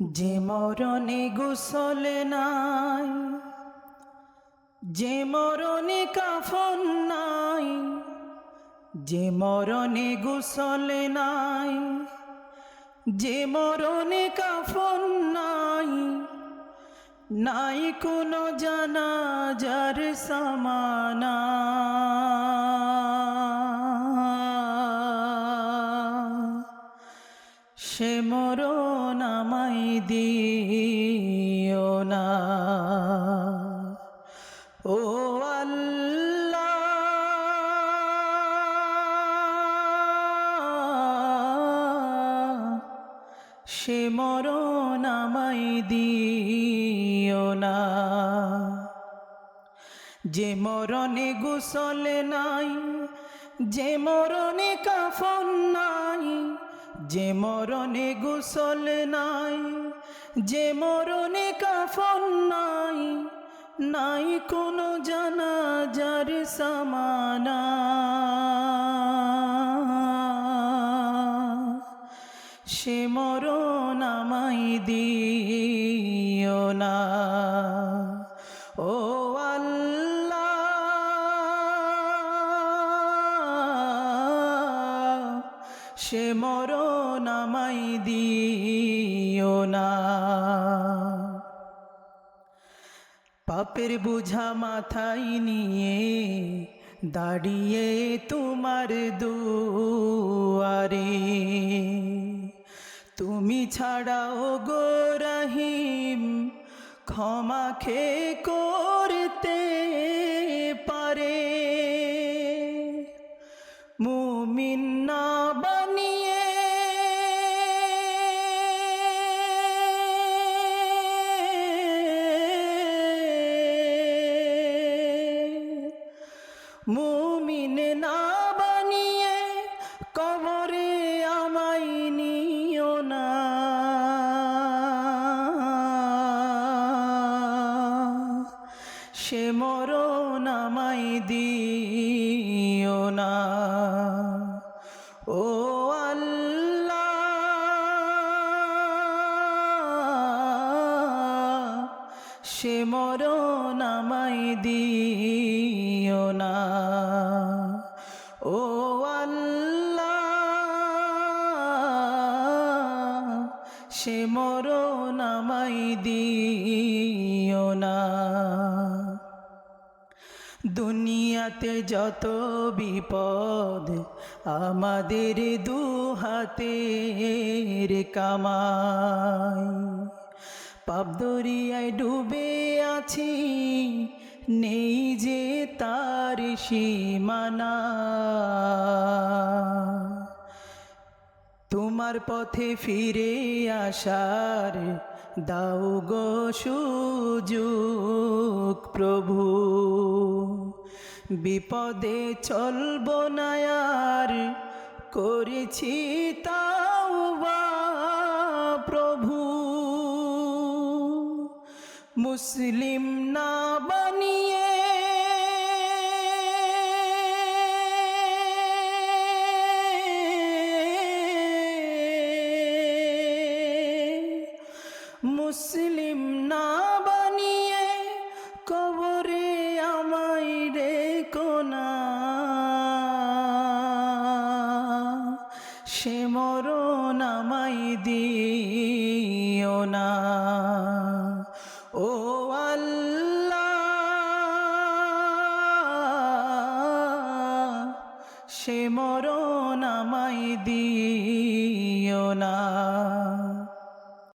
যে মরণে গোসল নাই, যে মরণে কাফন নাই, যে মরণে গোসল নাই, যে মরণে কাফন নাই, নাই কোনো জানাজার সামানা। সে মরণ আমায় দিও না, ও আল্লাহ। সে মরণ আমায় দিও না, যে মরণে গোসল নাই, যে মরণে কাফন নাই, যে মরণে গোসল নাই, যে মরণে কাফন নাই, নাই কোনো জানাজার সামানা। সে মরণ আমায় দিও না, ও আল্লাহ। সে মরণ আমায় দিও না। পাপের বোঝা মাথায় নিয়ে দাঁড়িয়ে তোমার দুয়ারে, তুমি ছাড়াও গো রহিম ক্ষমা খেয়ে করতে পারে। মুমিন না বানিয়ে মুমিন না বানিয়ে কবরে আমায় নিও না। সে মরণ আমায় দিও না, ও আল্লাহ। সে মরণ আমায় দিও না, ও আল্লাহ। সে মরণ আমায় দিও না। দুনিয়াতে যত বিপদ আমাদের দু হাতের কামাই, পাপ দরিয়ায় ডুবে আছি, নেই যে তার সীমানা। তোমার পথে ফিরে আসার দাও গো সুযোগ প্রভু। বিপদে চলব না আর, করেছি তাওবা প্রভু। মুসলিম না বানিয়ে মুসলিম না বানিয়ে কবরে আমায় রেখো না। সে মরণ আমায় দিও না, ও আল্লাহ। সে মরণ আমায় দিও না।